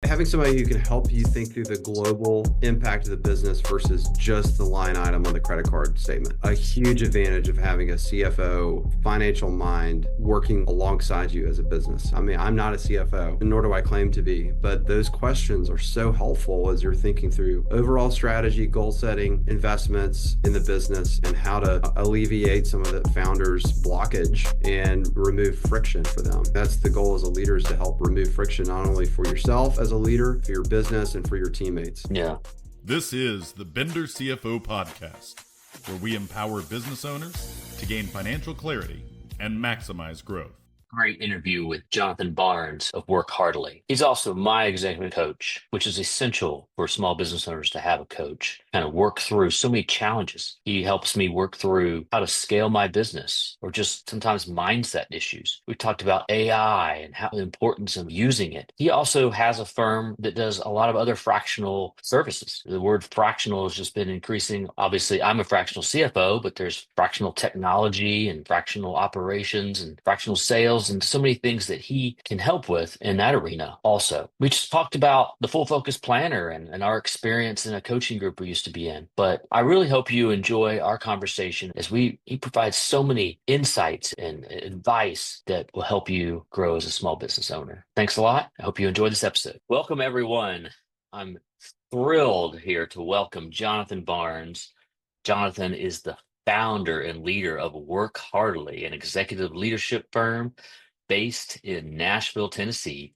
having somebody who can help you think through the global impact of the business versus just the line item on the credit card statement. A huge advantage of having a CFO financial mind working alongside you as a business. I mean, I'm not a CFO, nor do I claim to be, but those questions are so helpful as you're thinking through overall strategy, goal setting, investments in the business, and how to alleviate some of the founders' blockage and remove friction for them. That's the goal as a leader, is to help remove friction, not only for yourself as a leader, for your business, and for your teammates. Yeah. This is the Bender CFO Podcast, where we empower business owners to gain financial clarity and maximize growth. Great interview with Jonathan Barnes of Work Heartily. He's also my executive coach, which is essential for small business owners to have a coach, kind of work through so many challenges. He helps me work through how to scale my business or just sometimes mindset issues. We talked about AI and how the importance of using it. He also has a firm that does a lot of other fractional services. The word fractional has just been increasing. Obviously, I'm a fractional CFO, but there's fractional technology and fractional operations and fractional sales and so many things that he can help with in that arena also. We just talked about the Full Focus Planner and our experience in a coaching group we used to be in. But I really hope you enjoy our conversation as he provides so many insights and advice that will help you grow as a small business owner. Thanks a lot. I hope you enjoy this episode. Welcome, everyone. I'm thrilled here to welcome Jonathan Barnes. Jonathan is the founder and leader of Work Heartily, an executive leadership firm based in Nashville, Tennessee.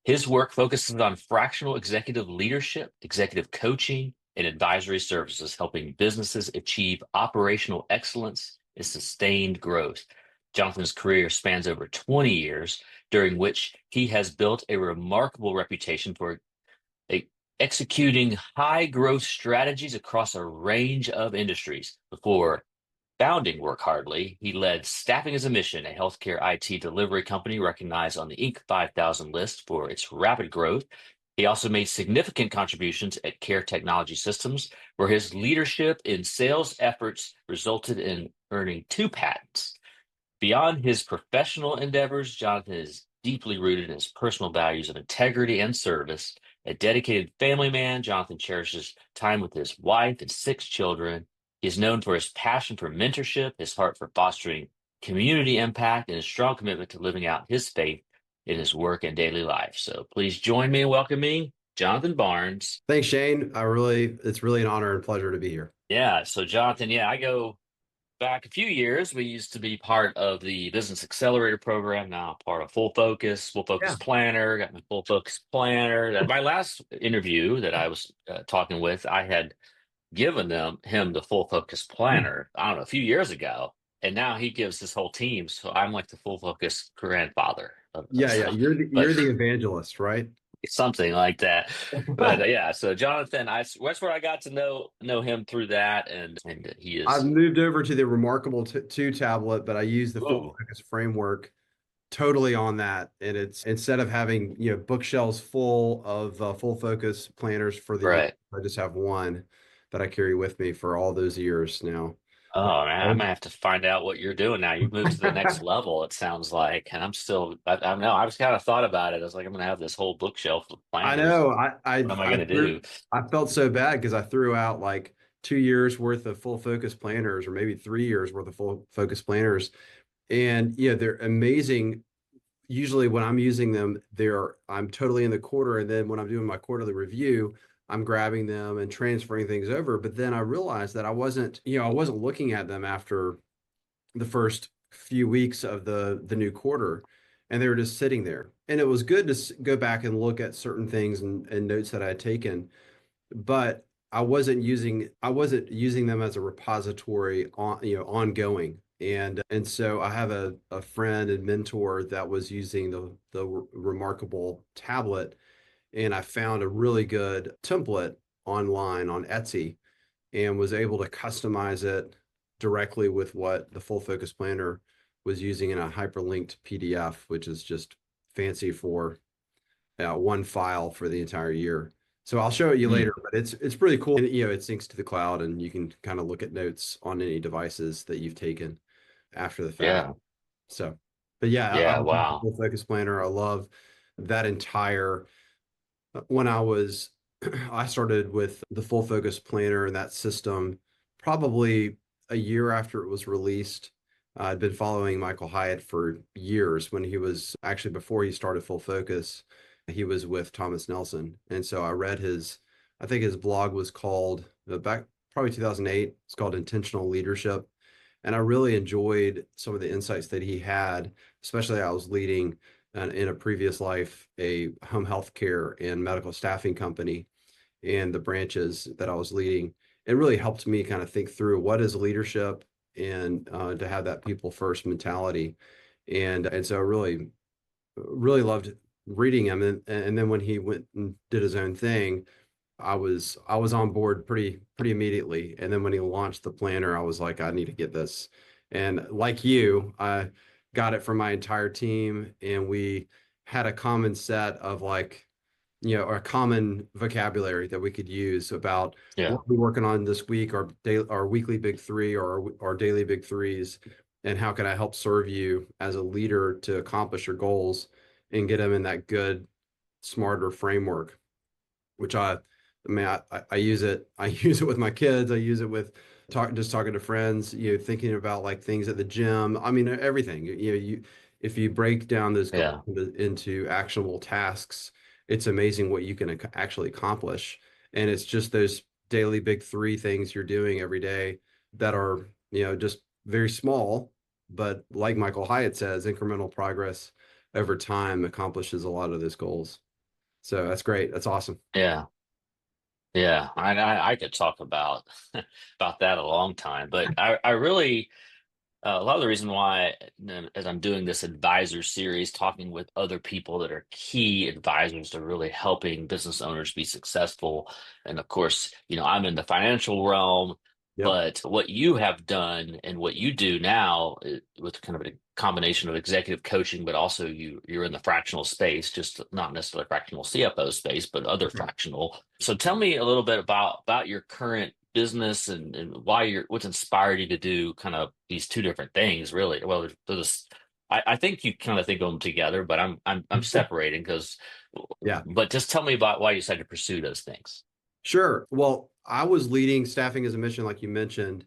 His work focuses on fractional executive leadership, executive coaching, and advisory services, helping businesses achieve operational excellence and sustained growth. Jonathan's career spans over 20 years, during which he has built a remarkable reputation for executing high growth strategies across a range of industries. Before founding Work Heartily, he led Staffing as a Mission, a healthcare IT delivery company recognized on the Inc. 5000 list for its rapid growth. He also made significant contributions at Care Technology Systems, where his leadership in sales efforts resulted in earning 2 patents. Beyond his professional endeavors, Jonathan is deeply rooted in his personal values of integrity and service. A dedicated family man, Jonathan cherishes time with his wife and 6 children. He is known for his passion for mentorship, his heart for fostering community impact, and his strong commitment to living out his faith in his work and daily life. So please join me in welcoming Jonathan Barnes. Thanks, Shane. It's really an honor and pleasure to be here. Yeah. So Jonathan, I go back a few years. We used to be part of the Business Accelerator program, now part of Full Focus Planner, got my Full Focus Planner. My last interview that I was talking with, I had given him the Full Focus Planner, I don't know, a few years ago. And now he gives his whole team. So I'm like the Full Focus grandfather. Yeah. You're the evangelist, right? Something like that. But so Jonathan, that's where I got to know him through that, and he is. I've moved over to the Remarkable 2 tablet, but I use the Full Focus framework totally on that. And it's, instead of having bookshelves full of Full Focus planners for the year, I just have one that I carry with me for all those years now. Oh man, I'm gonna have to find out what you're doing now. You've moved to the next level, it sounds like, and I'm still. I know. I was kind of thought about it. I was like, I'm gonna have this whole bookshelf of planners. I know. What am I gonna do? I felt so bad because I threw out like 2 years worth of Full Focus planners, or maybe 3 years worth of Full Focus planners, and they're amazing. Usually, when I'm using them, I'm totally in the quarter, and then when I'm doing my quarterly review, I'm grabbing them and transferring things over. But then I realized that I wasn't looking at them after the first few weeks of the new quarter, and they were just sitting there. And it was good to go back and look at certain things and notes that I had taken, but I wasn't using them as a repository ongoing. And so I have a friend and mentor that was using the Remarkable tablet, and I found a really good template online on Etsy and was able to customize it directly with what the Full Focus Planner was using in a hyperlinked PDF, which is just fancy for one file for the entire year. So I'll show it you later, but it's pretty cool. And, it syncs to the cloud, and you can kind of look at notes on any devices that you've taken after the fact. Yeah. So, but I wow. love the Full Focus Planner. I love that entire When I was, I started with the Full Focus Planner and that system probably a year after it was released. I'd been following Michael Hyatt for years when he was actually before he started Full Focus, he was with Thomas Nelson. And so I read I think his blog was called back probably 2008. It's called Intentional Leadership. And I really enjoyed some of the insights that he had, especially I was leading in a previous life, a home health care and medical staffing company, and the branches that I was leading. It really helped me kind of think through what is leadership and to have that people first mentality. And so I really loved reading him. And then when he went and did his own thing, I was on board pretty immediately. And then when he launched the planner, I was like, I need to get this. And like you, I got it from my entire team, and we had a common set of like, a common vocabulary that we could use about Yeah. what we're working on this week, our weekly big three or our daily big threes, and how can I help serve you as a leader to accomplish your goals and get them in that good, smarter framework, which I mean, I use it. I use it with my kids. I use it with talking to friends. Thinking about like things at the gym. I mean, everything. If you break down those goals Yeah. into actionable tasks, it's amazing what you can actually accomplish. And it's just those daily big three things you're doing every day that are just very small, but like Michael Hyatt says, incremental progress over time accomplishes a lot of those goals. So that's great. That's awesome. Yeah. Yeah. I could talk about about that a long time, but I really a lot of the reason why, as I'm doing this advisor series, talking with other people that are key advisors to really helping business owners be successful. And of course, I'm in the financial realm, Yep. but what you have done and what you do now with kind of a combination of executive coaching, but also you're in the fractional space, just not necessarily fractional CFO space, but other fractional. So tell me a little bit about your current business and why what's inspired you to do kind of these two different things, really. Well, I think you kind of think of them together, but I'm separating because, Yeah. but just tell me about why you decided to pursue those things. Sure. Well, I was leading staffing as a mission, like you mentioned,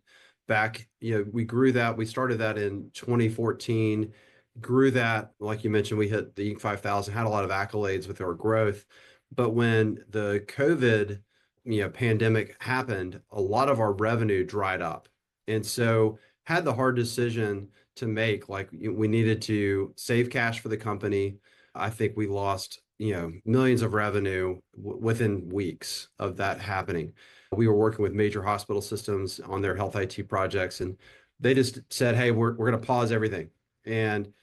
back, we grew that. We started that in 2014, grew that, like you mentioned, we hit the Inc. 5000, had a lot of accolades with our growth. But when the COVID, pandemic happened, a lot of our revenue dried up. And so had the hard decision to make, like we needed to save cash for the company. I think we lost millions of revenue within weeks of that happening. We were working with major hospital systems on their health IT projects, and they just said, "Hey, we're going to pause everything." And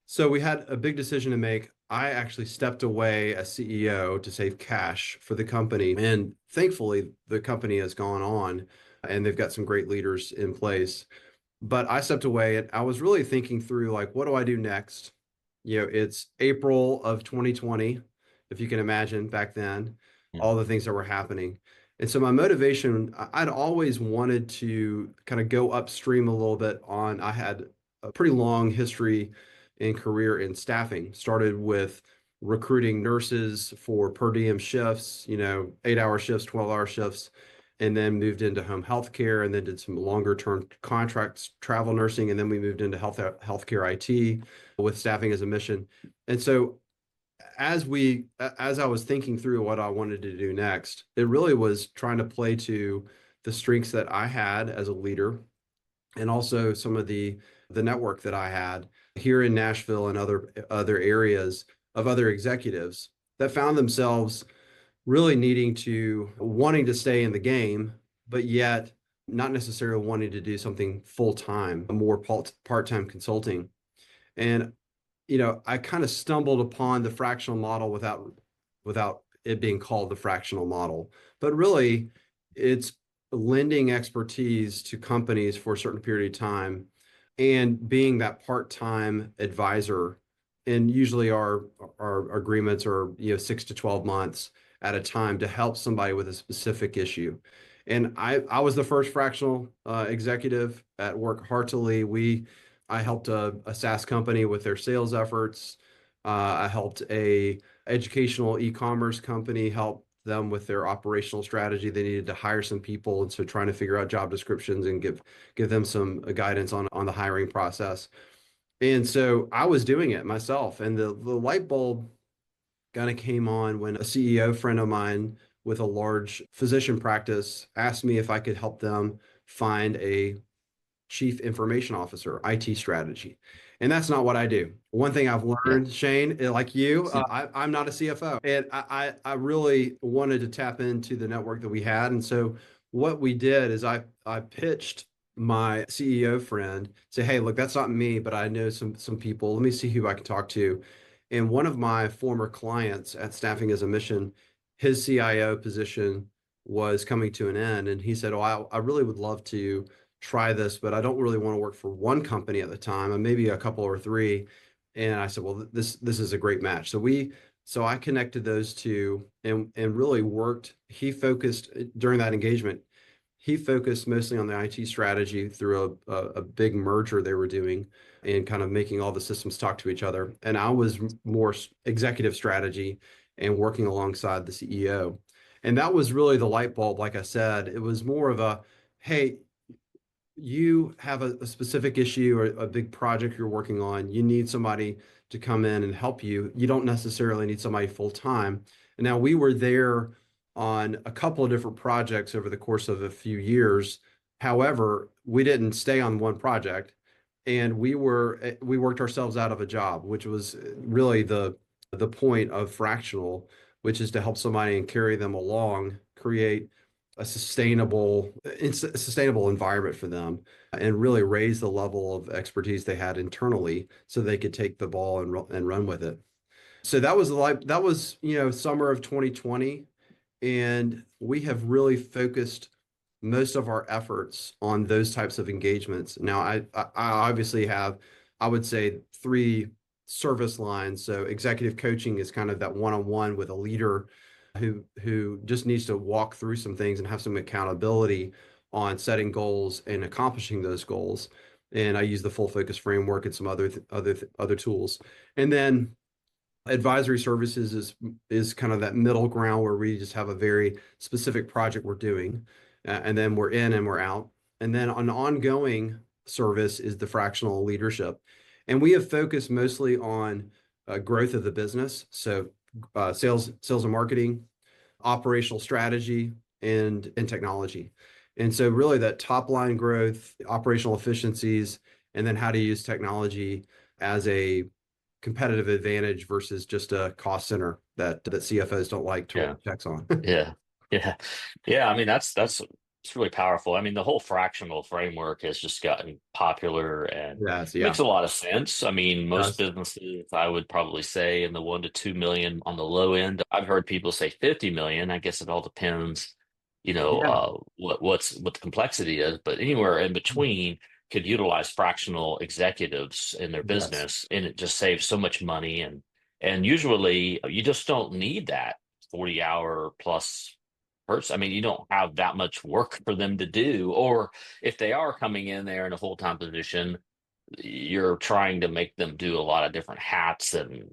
so we had a big decision to make. I actually stepped away as CEO to save cash for the company, and thankfully, the company has gone on, and they've got some great leaders in place. But I stepped away, and I was really thinking through like, what do I do next? It's April of 2020, if you can imagine back then, Mm. all the things that were happening. And so my motivation, I'd always wanted to kind of go upstream a little bit I had a pretty long history and career in staffing. Started with recruiting nurses for per diem shifts, 8-hour shifts, 12-hour shifts, and then moved into home health care, and then did some longer term contracts, travel nursing, and then we moved into healthcare IT with staffing as a mission. And so as I was thinking through what I wanted to do next, it really was trying to play to the strengths that I had as a leader, and also some of the network that I had here in Nashville and other areas of other executives that found themselves really wanting to stay in the game, but yet not necessarily wanting to do something full time, more part time consulting. And I kind of stumbled upon the fractional model without it being called the fractional model, but really it's lending expertise to companies for a certain period of time and being that part-time advisor. And usually our agreements are 6 to 12 months at a time to help somebody with a specific issue. And I was the first fractional executive at Work Heartily. I helped a SaaS company with their sales efforts. I helped a educational e-commerce company, help them with their operational strategy. They needed to hire some people, and so trying to figure out job descriptions and give them some guidance on the hiring process. And so I was doing it myself, and the light bulb kind of came on when a CEO friend of mine with a large physician practice asked me if I could help them find a chief information officer, IT strategy. And that's not what I do. One thing I've Yeah. learned, Shane, like you, I'm not a CFO. And I really wanted to tap into the network that we had. And so what we did is I pitched my CEO friend, say, hey, look, that's not me, but I know some people. Let me see who I can talk to. And one of my former clients at Staffing as a Mission, his CIO position was coming to an end. And he said, oh, I really would love to try this, but I don't really want to work for one company at the time, and maybe a couple or three. And I said, well, this is a great match. So I connected those two and really worked. He focused during that engagement. He focused mostly on the IT strategy through a big merger they were doing and kind of making all the systems talk to each other. And I was more executive strategy and working alongside the CEO. And that was really the light bulb. Like I said, it was more of a, hey, you have a specific issue or a big project you're working on, you need somebody to come in and help you. You don't necessarily need somebody full time. And now we were there on a couple of different projects over the course of a few years. However, we didn't stay on one project, and we worked ourselves out of a job, which was really the point of fractional, which is to help somebody and carry them along, create a sustainable environment for them, and really raise the level of expertise they had internally so they could take the ball and run with it. So that was summer of 2020, and we have really focused most of our efforts on those types of engagements. Now, I obviously have, I would say, three service lines. So executive coaching is kind of that one-on-one with a leader who just needs to walk through some things and have some accountability on setting goals and accomplishing those goals. And I use the full focus framework and some other tools. And then advisory services is kind of that middle ground where we just have a very specific project we're doing, and then we're in and we're out. And then an ongoing service is the fractional leadership, and we have focused mostly on growth of the business. So sales and marketing, operational strategy, and technology. And so really that top line growth, operational efficiencies, and then how to use technology as a competitive advantage versus just a cost center that CFOs don't like to Yeah. write checks on. Yeah. Yeah. Yeah. I mean, that's it's really powerful. I mean, the whole fractional framework has just gotten popular and Yes, makes yeah. a lot of sense. I mean, most Yes. businesses, I would probably say in the 1 to 2 million on the low end. I've heard people say 50 million. I guess it all depends, Yeah. what the complexity is, but anywhere in between could utilize fractional executives in their Yes. business, and it just saves so much money. And usually you just don't need that 40-hour plus person. I mean, you don't have that much work for them to do. Or if they are coming in there in a full-time position, you're trying to make them do a lot of different hats, and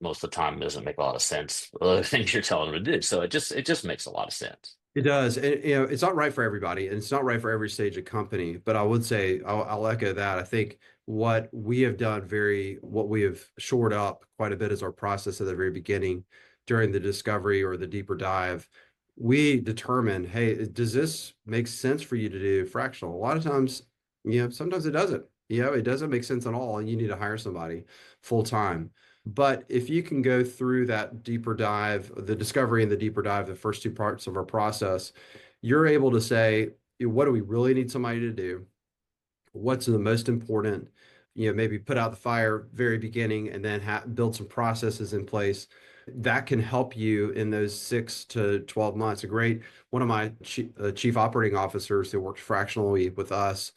most of the time doesn't make a lot of sense, the things you're telling them to do. So it just makes a lot of sense. It does. And, it's not right for everybody, and it's not right for every stage of company. But I would say I'll echo that. I think what we have done what we have shored up quite a bit is our process at the very beginning during the discovery or the deeper dive. We determine, hey, does this make sense for you to do fractional? A lot of times, sometimes it doesn't. It doesn't make sense at all, and you need to hire somebody full time. But if you can go through that deeper dive, the discovery and the deeper dive, the first two parts of our process, you're able to say, what do we really need somebody to do? What's the most important? Maybe put out the fire very beginning and then build some processes in place that can help you in those 6 to 12 months. One of my chief operating officers who worked fractionally with us,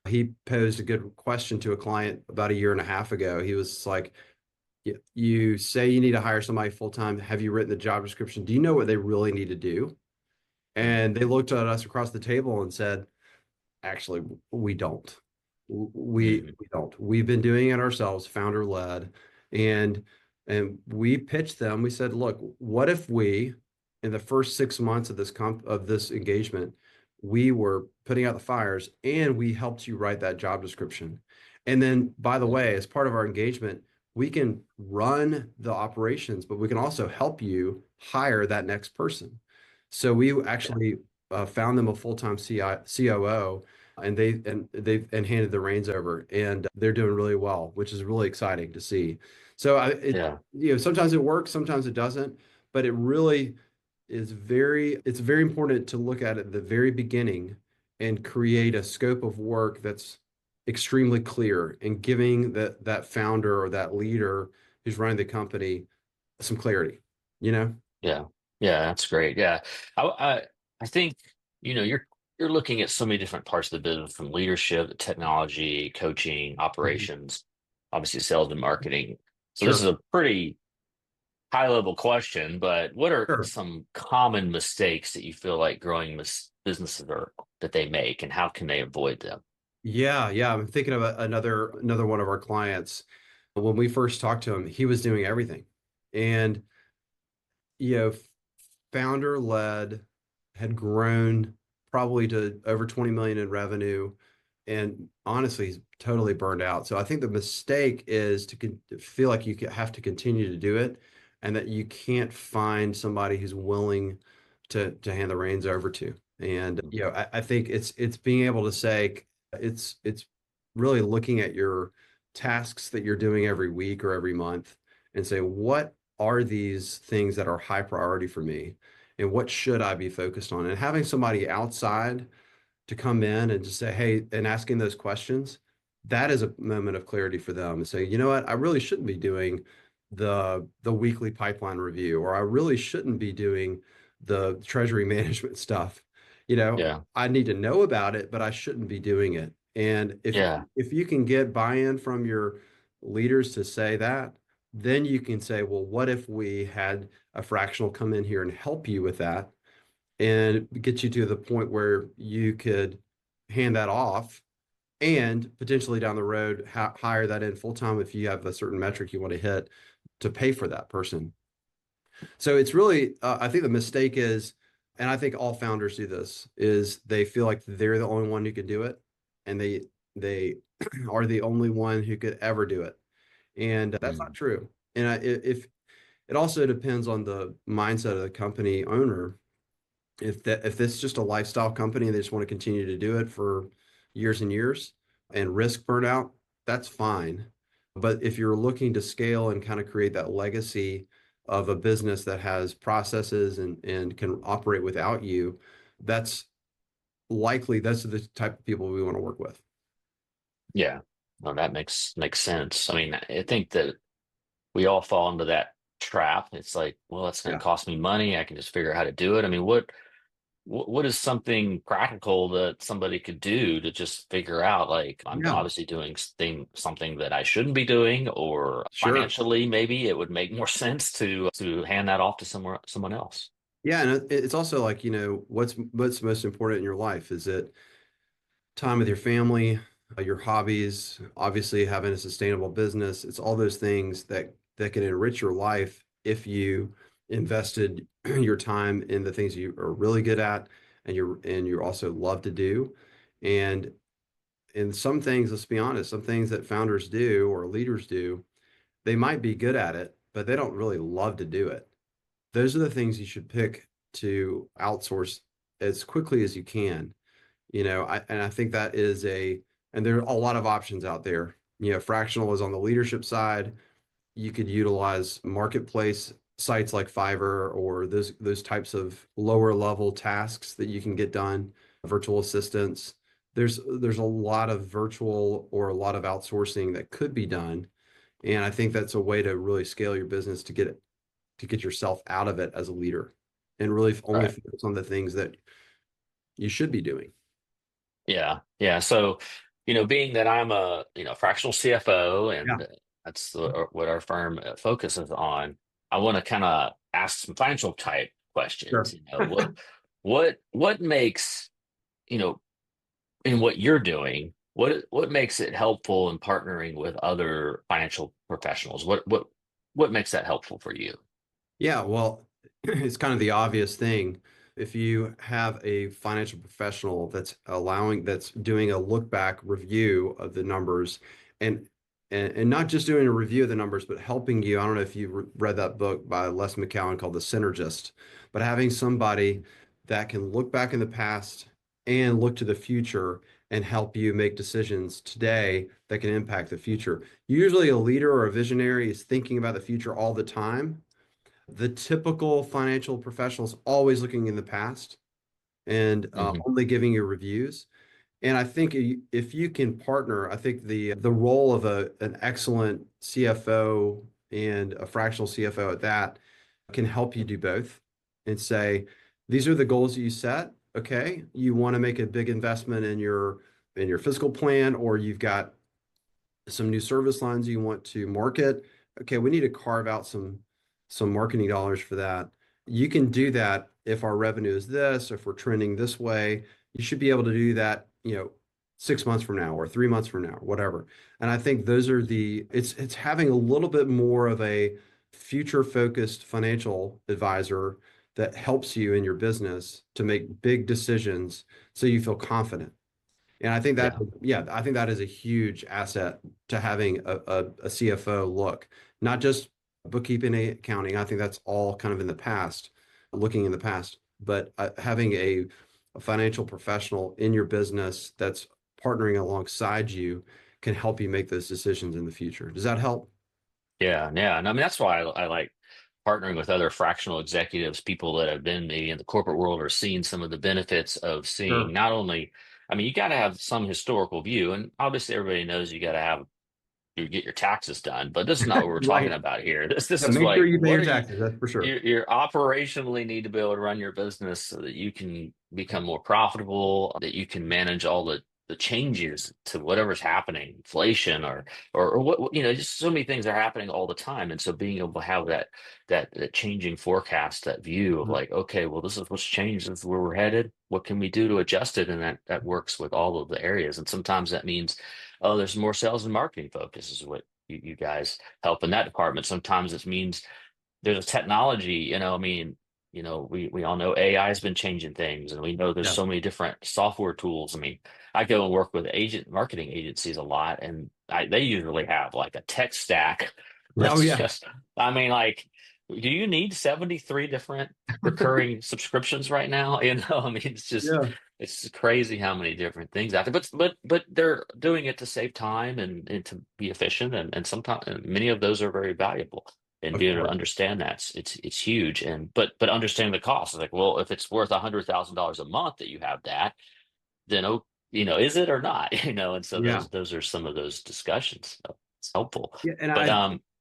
he posed a good question to a client about a year and a half ago. He was like, you say you need to hire somebody full time. Have you written the job description? Do you know what they really need to do? Mhm. And they looked at us across the table and said, actually, we don't. We Mhm. don't. We've been doing it ourselves, founder led. And And we pitched them, we said, look, what if we, in the first 6 months of this engagement, we were putting out the fires and we helped you write that job description. And then, by the way, as part of our engagement, we can run the operations, but we can also help you hire that next person. So we Yeah. actually found them a full-time COO, and they've handed the reins over, and they're doing really well, which is really exciting to see. So Yeah. sometimes it works, sometimes it doesn't, but it really it's very important to look at the very beginning and create a scope of work that's extremely clear and giving that founder or that leader who's running the company some clarity, you know? Yeah. Yeah. That's great. Yeah. I think, you're looking at so many different parts of the business, from leadership, technology, coaching, Mhm. operations, obviously sales and marketing. So this is Sure. a pretty high level question, but what are Sure. some common mistakes that you feel like growing businesses are that they make, and how can they avoid them? Yeah, yeah. I'm thinking of another one of our clients. When we first talked to him, he was doing everything. And you know, founder led, had grown probably to over 20 million in revenue, and honestly, he's totally burned out. So I think the mistake is to feel like you have to continue to do it, and that you can't find somebody who's willing to hand the reins over to. And I think it's being able to say it's really looking at your tasks that you're doing every week or every month and say, what are these things that are high priority for me? And what should I be focused on? And having somebody outside to come in and just say, hey, and asking those questions, that is a moment of clarity for them and say, you know what, I really shouldn't be doing the weekly pipeline review, or I really shouldn't be doing the treasury management stuff. Yeah. I need to know about it, but I shouldn't be doing it. And Yeah. if you can get buy-in from your leaders to say that, then you can say, well, what if we had a fractional come in here and help you with that and get you to the point where you could hand that off and potentially down the road hire that in full time if you have a certain metric you want to hit to pay for that person. So it's really, I think the mistake is, and I think all founders do this, is they feel like they're the only one who can do it, and they are the only one who could ever do it, and that's not Mm. true. And if it also depends on the mindset of the company owner. If this is just a lifestyle company and they just want to continue to do it for years and years and risk burnout, that's fine. But if you're looking to scale and kind of create that legacy of a business that has processes and can operate without you, that's that's the type of people we want to work with. Yeah. No, that makes sense. I mean, I think that we all fall into that trap. It's like, well, it's going Yeah. to cost me money. I can just figure out how to do it. I mean, what is something practical that somebody could do to just figure out, like, I'm Yeah. obviously doing something that I shouldn't be doing, or Sure. financially maybe it would make more sense to hand that off to someone else. Yeah. And it's also like, what's most important in your life? Is it time with your family, your hobbies, obviously having a sustainable business? It's all those things that can enrich your life if you invested your time in the things you are really good at and you also love to do. And some things, let's be honest, some things that founders do or leaders do, they might be good at it, but they don't really love to do it. Those are the things you should pick to outsource as quickly as you can. I think that is and there are a lot of options out there. Fractional is on the leadership side. You could utilize marketplace sites like Fiverr or those types of lower level tasks that you can get done, virtual assistants. There's a lot of virtual or a lot of outsourcing that could be done. And I think that's a way to really scale your business to get yourself out of it as a leader and really only Right. focus on the things that you should be doing. Yeah. Yeah. So, being that I'm a, fractional CFO, Yeah, and that's what our firm focuses on, I want to kind of ask some financial type questions. sure. What makes, you know, in what you're doing, what makes it helpful in partnering with other financial professionals? What what makes that helpful for you? Yeah, well, it's kind of the obvious thing. If you have a financial professional that's doing a look back review of the numbers and and not just doing a review of the numbers, but helping you. I don't know if you've read that book by Les McCowan called The Synergist, but having somebody that can look back in the past and look to the future and help you make decisions today that can impact the future. Usually a leader or a visionary is thinking about the future all the time. The typical financial professional is always looking in the past and Hmm. only giving you reviews. And I think if you can partner, I think the role of an excellent CFO and a fractional CFO at that can help you do both and say, these are the goals that you set. Okay, you want to make a big investment in your fiscal plan, or you've got some new service lines you want to market. Okay, we need to carve out some marketing dollars for that. You can do that if our revenue is this, if we're trending this way. You should be able to do that, 6 months from now or 3 months from now, whatever. And I think those are it's having a little bit more of a future focused financial advisor that helps you in your business to make big decisions so you feel confident. And I think that, Yeah. yeah, I think that is a huge asset to having a CFO look, not just bookkeeping and accounting. I think that's all kind of in the past, looking in the past, but having a financial professional in your business that's partnering alongside you can help you make those decisions in the future. Does that help? Yeah, yeah. And I mean, that's why I like partnering with other fractional executives, people that have been maybe in the corporate world or seen some of the benefits of seeing Sure. not only, I mean, you got to have some historical view, and obviously everybody knows you got to have you get your taxes done, but this is not what we're talking Right. about here. This Yeah, is make sure like, you pay what your are you, taxes. That's for sure. you operationally need to be able to run your business so that you can become more profitable, that you can manage all the changes to whatever's happening, inflation or what, just so many things are happening all the time. And so being able to have that changing forecast, that view of Mhm. like, okay, well, this is what's changed, this is where we're headed. What can we do to adjust it? And that works with all of the areas. And sometimes that means, oh, there's more sales and marketing focus is what you guys help in that department. Sometimes it means there's a technology, I mean, we all know AI has been changing things, and we know there's Yeah. so many different software tools. I mean, I go and work with marketing agencies a lot, and they usually have like a tech stack Oh that's yeah. just, I mean, like, do you need 73 different recurring subscriptions right now? I mean, Yeah. it's crazy how many different things out there, but they're doing it to save time and to be efficient, and sometimes and many of those are very valuable. And Of being able to course. understand that it's huge. And but understanding the cost, it's like, well, if it's worth $100,000 a month that you have that, then oh, is it or not? And so Yeah. those are some of those discussions. So it's helpful. Yeah, and But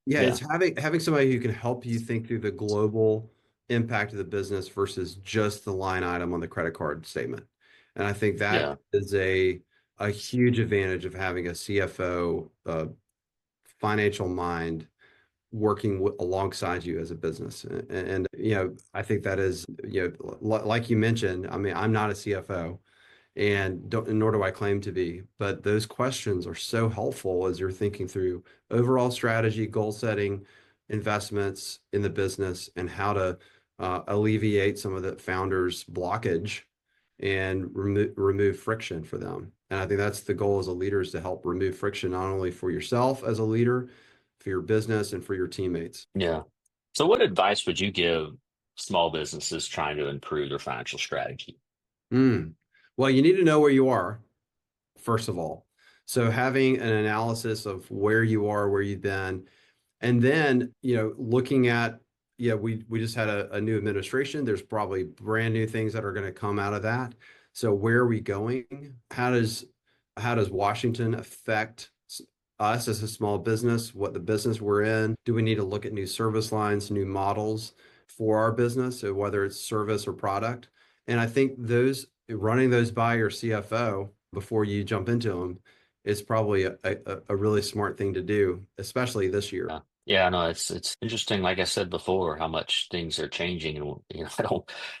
yeah, it's yeah, having somebody who can help you think through the global impact of the business versus just the line item on the credit card statement. And I think that yeah, is a huge advantage of having a CFO, financial mind working alongside you as a business. And I think that is, like you mentioned, I mean, I'm not a CFO and nor do I claim to be. But those questions are so helpful as you're thinking through overall strategy, goal setting, investments in the business, and how to alleviate some of the founders' blockage and remove friction for them. And I think that's the goal as a leader is to help remove friction not only for yourself as a leader, for your business, and for your teammates. yeah. So what advice would you give small businesses trying to improve their financial strategy? Mm. Well, you need to know where you are first of all. So having an analysis of where you are, where you've been, and then, looking at, yeah, we just had a new administration. There's probably brand new things that are going to come out of that. So where are we going? How does Washington affect us as a small business? What the business we're in? Do we need to look at new service lines, new models for our business, so whether it's service or product? And I think running those by your CFO before you jump into them is probably a really smart thing to do, especially this year. Yeah. Yeah, no, it's interesting. Like I said before, how much things are changing, and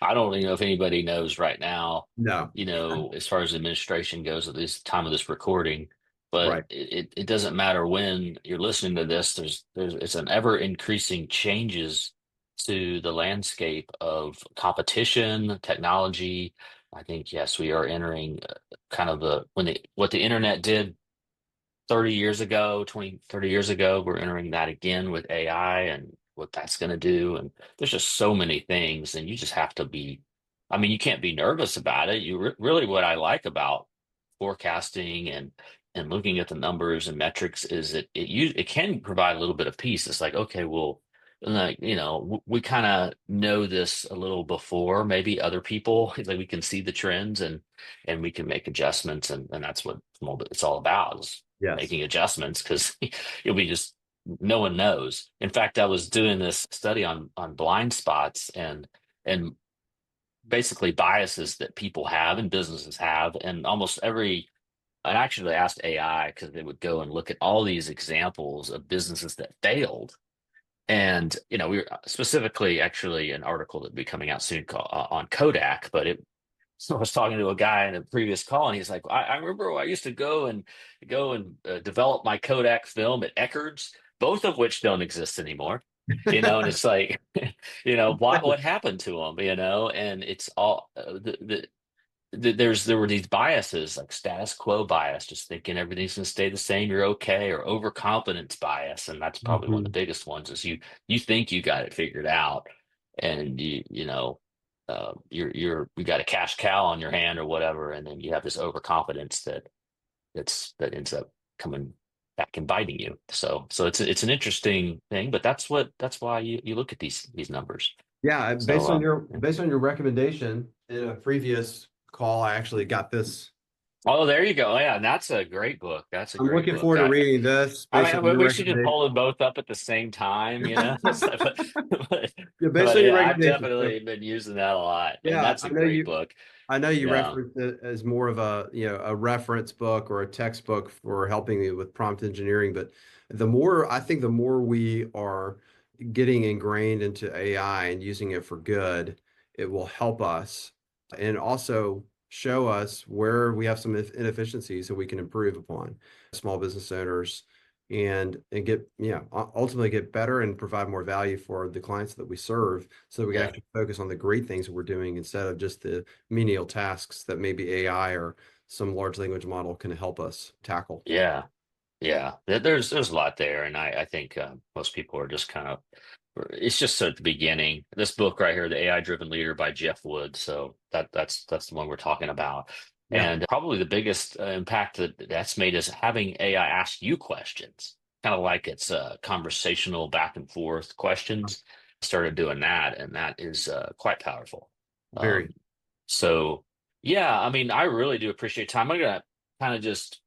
I don't even know if anybody knows right now. No. As far as administration goes, at this time of this recording, but Right. it doesn't matter when you're listening to this. There's it's an ever increasing changes to the landscape of competition, technology. I think yes, we are entering kind of the what the internet did 30 years ago, 20, 30 years ago. We're entering that again with AI and what that's going to do. And there's just so many things, and you just have to be, I mean, you can't be nervous about it. Really what I like about forecasting and looking at the numbers and metrics is it can provide a little bit of peace. It's like, okay, well, like, we kind of know this a little before maybe other people. Like we can see the trends and we can make adjustments, and that's what it's all about, is Yes. making adjustments, because you'll be just, no one knows. In fact, I was doing this study on blind spots and basically biases that people have and businesses have, and almost every I actually asked AI because they would go and look at all these examples of businesses that failed. And, we were specifically actually an article that'd be coming out soon on Kodak, but so I was talking to a guy in a previous call, and he's like, I remember I used to go and develop my Kodak film at Eckerd's, both of which don't exist anymore. And it's like, what happened to them, and it's all there were these biases, like status quo bias, just thinking everything's going to stay the same, you're okay, or overconfidence bias, and that's probably one of the Mhm. biggest ones. Is you think you got it figured out, and you got a cash cow on your hand or whatever, and then you have this overconfidence that ends up coming back and biting you. So it's an interesting thing, but that's why you look at these numbers. Yeah, So yeah. based on your recommendation in a previous call, I actually got this. Oh, there you go. Yeah, and that's a great book. That's a I'm great looking book. forward to reading this based I on mean, your we should just recommendation. hold them both up at the same time, So, but, Yeah, based but on your yeah, I've recommendation. So, definitely been using that a lot, and yeah, that's a great book. I know you Yeah, referenced it as more of a, a reference book or a textbook for helping you with prompt engineering, but I think the more we are getting ingrained into AI and using it for good, it will help us and also show us where we have some inefficiencies that we can improve upon, small business owners, and get, ultimately get better and provide more value for the clients that we serve, so that we can yeah, actually focus on the great things that we're doing instead of just the menial tasks that maybe AI or some large language model can help us tackle. yeah, yeah. There's a lot there, and I think most people are just kind of, it's just at the beginning. This book right here, The AI Driven Leader by Jeff Wood. So that's the one we're talking about. Yeah. And probably the biggest impact that's made is having AI ask you questions, kind of like it's conversational back and forth questions. Started doing that, and that is quite powerful. Very. Um, so yeah, I mean, I really do appreciate time. I'm gonna kind of just,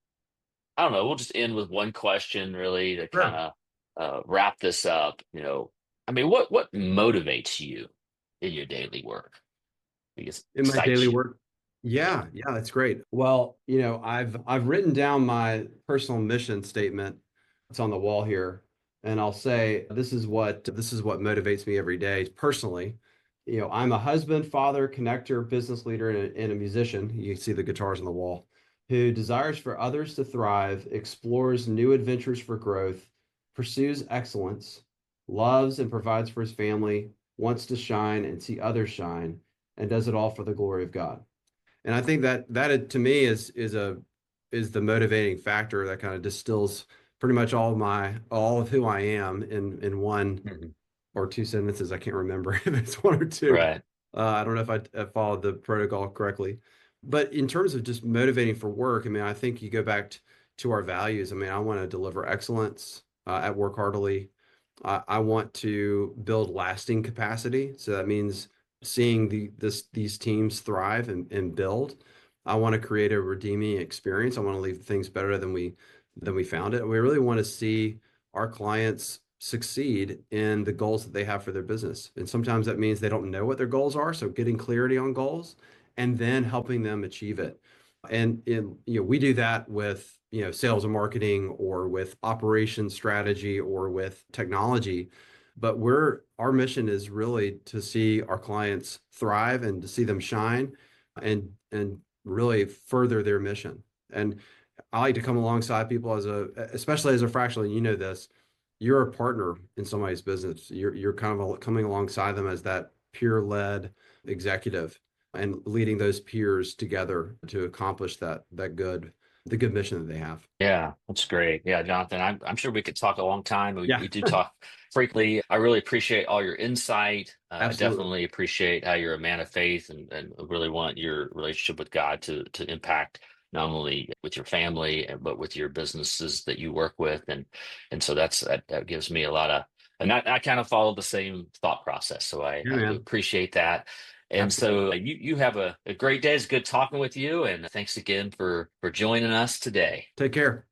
I don't know, we'll just end with one question really to kind Sure. of wrap this up. I mean, what motivates you in your daily work? Because In my daily excites you. work. Yeah. Yeah, that's great. Well, I've written down my personal mission statement. It's on the wall here, and I'll say this is what motivates me every day personally. I'm a husband, father, connector, business leader, and a musician. You can see the guitars on the wall, who desires for others to thrive, explores new adventures for growth, pursues excellence, loves and provides for his family, wants to shine and see others shine, and does it all for the glory of God. And I think to me is the motivating factor that kind of distills pretty much all of who I am in one Mhm. or two sentences. I can't remember if it's one or two. Right. I don't know if I followed the protocol correctly. But in terms of just motivating for work, I mean, I think you go back to our values. I mean, I want to deliver excellence at Work Heartily. I want to build lasting capacity. So that means seeing these teams thrive and build. I want to create a redeeming experience. I want to leave things better than we found it. We really want to see our clients succeed in the goals that they have for their business. And sometimes that means they don't know what their goals are. So getting clarity on goals and then helping them achieve it. And we do that with, sales and marketing, or with operation strategy, or with technology. But our mission is really to see our clients thrive and to see them shine and really further their mission. And I like to come alongside people especially as a fractional, and you know this, you're a partner in somebody's business. You're kind of coming alongside them as that peer-led executive and leading those peers together to accomplish the good mission that they have. Yeah, that's great. Yeah, Jonathan, I'm sure we could talk a long time. Yeah, We do talk frequently. I really appreciate all your insight. I absolutely. definitely appreciate how you're a man of faith and really want your relationship with God to impact not only with your family but with your businesses that you work with. And so that gives me a lot of, and I kind of follow the same thought process. So Yeah, I man. appreciate that. And Absolutely. so you have a great day. It's good talking with you. And thanks again for joining us today. Take care.